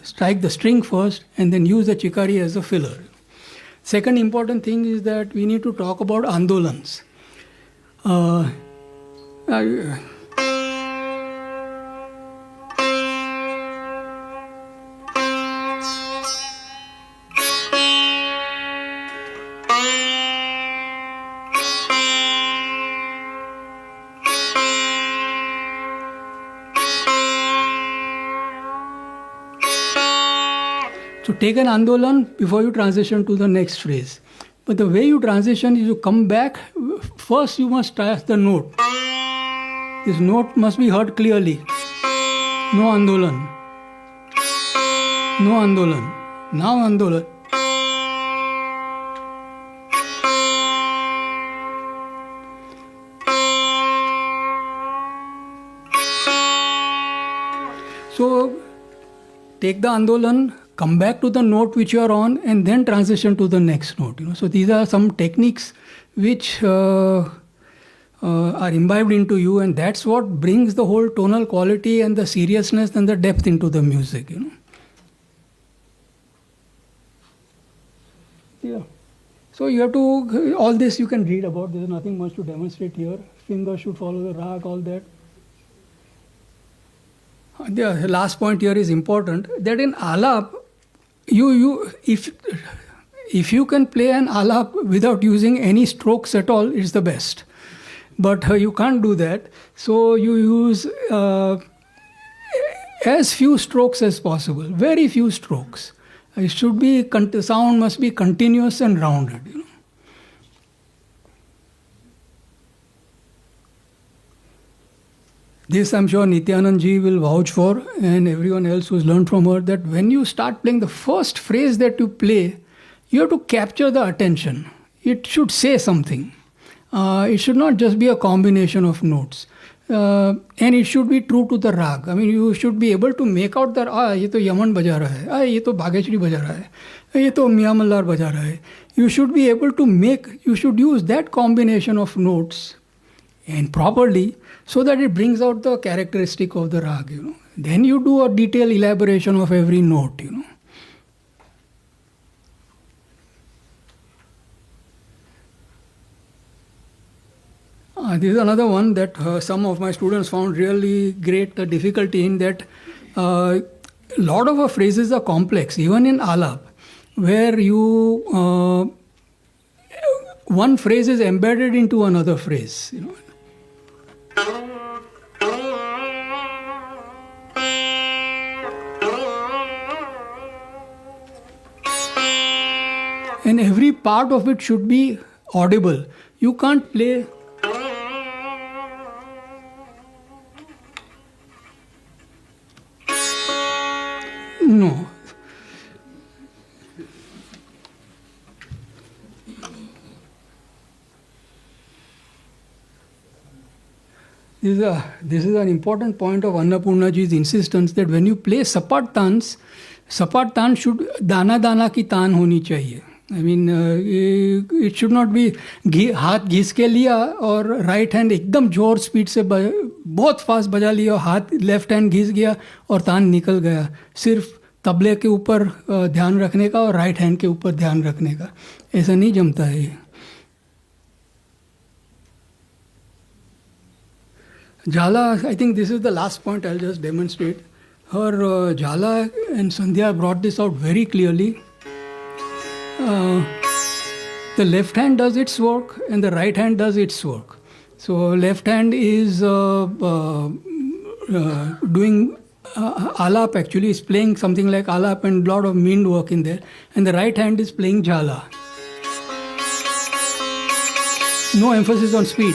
strike the string first, and then use the chikari as a filler. Second important thing is that we need to talk about andolans. So take an andolan before you transition to the next phrase. But the way you transition is you come back, first you must touch the note. This note must be heard clearly. No andolan. No andolan. Now andolan. So take the andolan, come back to the note which you are on, and then transition to the next note. So these are some techniques which are imbibed into you, and that's what brings the whole tonal quality and the seriousness and the depth into the music. Yeah. So you have to, all this you can read about. There's nothing much to demonstrate here. Fingers should follow the rag, all that. The last point here is important, that in Alap, if you can play an Alap without using any strokes at all, it's the best. But you can't do that, so you use as few strokes as possible, very few strokes. It should be, sound must be continuous and rounded. This I'm sure Nityanand ji will vouch for, and everyone else who's learned from her, that when you start playing, the first phrase that you play, you have to capture the attention. It should say something. It should not just be a combination of notes. And it should be true to the rag. I mean, you should be able to make out that, ये तो Yemen बजा रहा है, ये तो भागेश्वरी बजा रहा है, ये तो मियाँ मल्हार बजा रहा है. You should be able to you should use that combination of notes and properly, so that it brings out the characteristic of the rag. Then you do a detailed elaboration of every note. This is another one that some of my students found really great difficulty in, that a lot of our phrases are complex, even in Alap, where one phrase is embedded into another phrase. And every part of it should be audible. You can't play. No. This is an important point of Annapurna ji's insistence, that when you play sapat tan should dana dana ki taan honi chahiye. I mean, it should not be हाथ घिस के लिया और right hand एकदम जोर speed से बहुत fast बजा लिया और हाथ लेफ्ट हैंड घिस गया और तान निकल गया. सिर्फ तबले के ऊपर ध्यान रखने का और राइट हैंड के ऊपर ध्यान रखने का, ऐसा नहीं जमता है. Jala, I think this is the last point I'll just demonstrate. Her Jala and Sandhya brought this out very clearly. The left hand does its work and the right hand does its work. So left hand is doing Alap, actually is playing something like Alap and a lot of mean work in there, and the right hand is playing Jala. No emphasis on speed.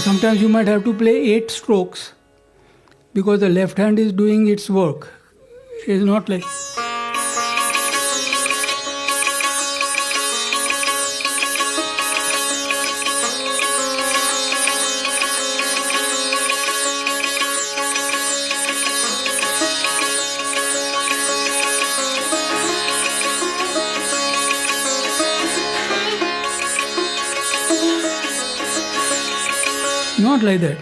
Sometimes you might have to play 8 strokes because the left hand is doing its work. It's not like... Not like that.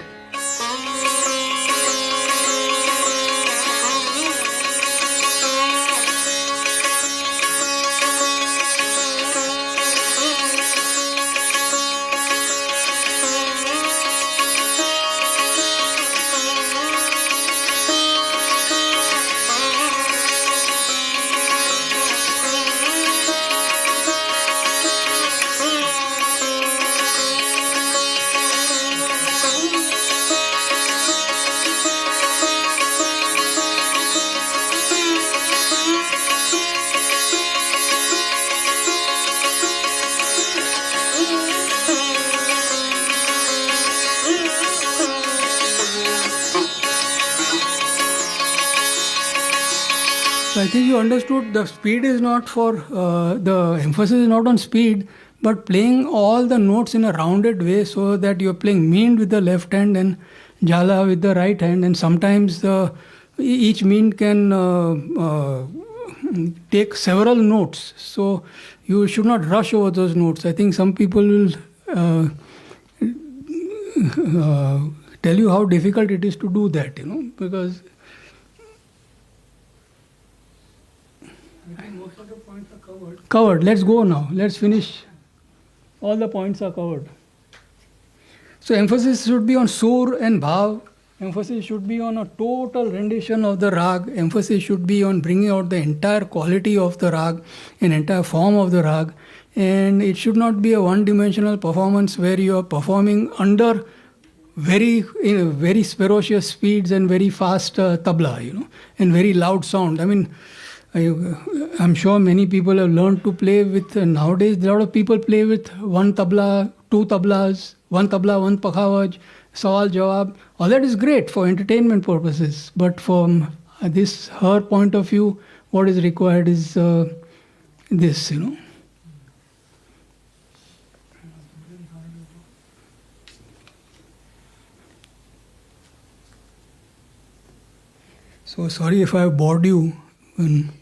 I think you understood the speed is not for, the emphasis is not on speed, but playing all the notes in a rounded way so that you're playing meend with the left hand and jala with the right hand, and sometimes each meend can take several notes. So you should not rush over those notes. I think some people will tell you how difficult it is to do that, because I think most of the points are covered. Covered. Let's go now. Let's finish. All the points are covered. So emphasis should be on sur and bhav. Emphasis should be on a total rendition of the rag. Emphasis should be on bringing out the entire quality of the rag, an entire form of the rag. And it should not be a one-dimensional performance where you are performing under very ferocious speeds and very fast tabla, and very loud sound. I mean, I'm sure many people have learned to play with, nowadays a lot of people play with one tabla, two tablas, one tabla, one pakhavaj, sawal jawab. All that is great for entertainment purposes. But from her point of view, what is required is this, So sorry if I have bored you and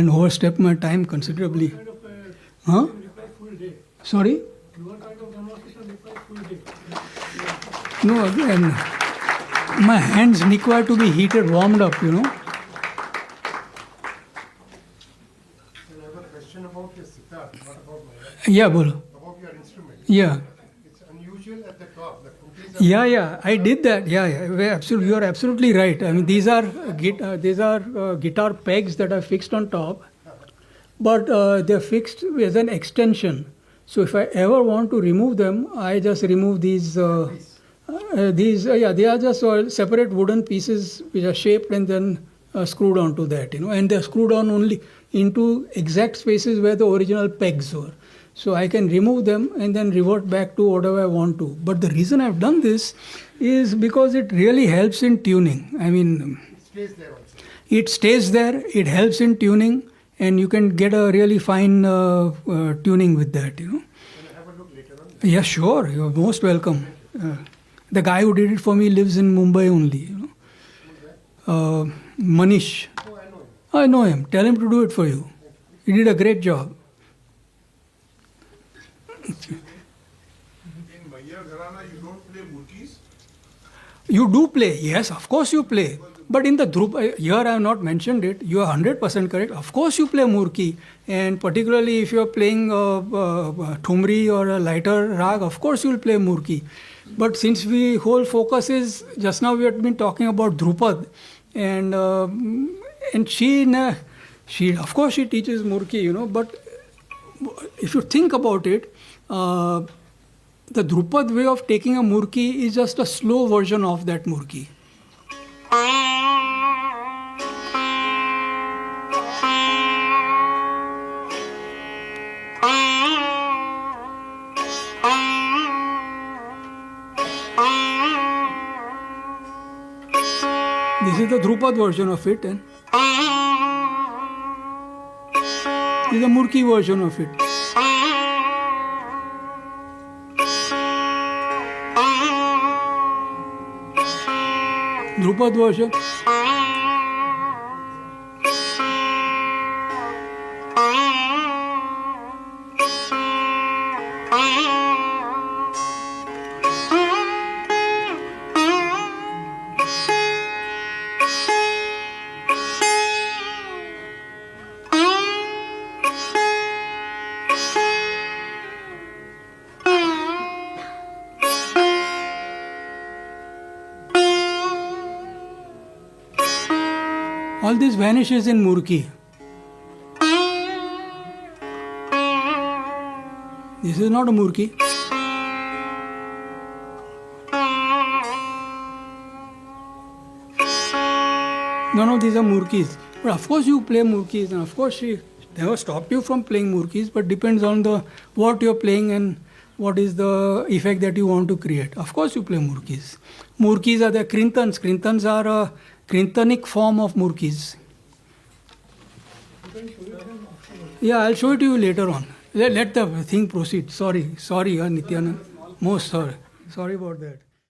overstepped my time considerably. Huh? Sorry? No, again, my hands require to be heated, warmed up, I have a question about your sitar, not about my Yeah, bolo. about your instrument. Yeah. It's unusual at the top. The cookies are Yeah, I did that. Yeah. You are absolutely right. I mean, these are guitar pegs that are fixed on top, but they're fixed as an extension. So if I ever want to remove them, I just remove these. They are just separate wooden pieces which are shaped and then screwed onto that, and they're screwed on only into exact spaces where the original pegs were. So I can remove them and then revert back to whatever I want to. But the reason I've done this is because it really helps in tuning. I mean, it stays there also. It stays there, it helps in tuning, and you can get a really fine tuning with that, Can I have a look later on? Yeah, sure, you're most welcome. The guy who did it for me lives in Mumbai only, Manish. Oh, I know him. I know him. Tell him to do it for you. He did a great job. In Maihar Gharana, you don't play murkis? You do play, yes, of course you play. But in the Dhrup, here I have not mentioned it, you are 100% correct. Of course you play murki, and particularly if you are playing thumri or a lighter rag, of course you will play murki. But since whole focus is, just now we have been talking about Dhrupad, and she of course she teaches murki, but if you think about it, the Dhrupad way of taking a murki is just a slow version of that murki. This is the Dhrupad version of it, and this is the Murki version of it. Dhrupad version. All this vanishes in Murki. This is not a Murki. None of these are Murkis. But of course you play Murkis, and of course she never stopped you from playing Murkis, but depends on what you're playing and what is the effect that you want to create. Of course you play murkis. Murkis are the krintans. Krintans are a krintanic form of murkis. Yeah, I'll show it to you later on. Let the thing proceed. Sorry, Nityanand. Most sorry. Sorry about that.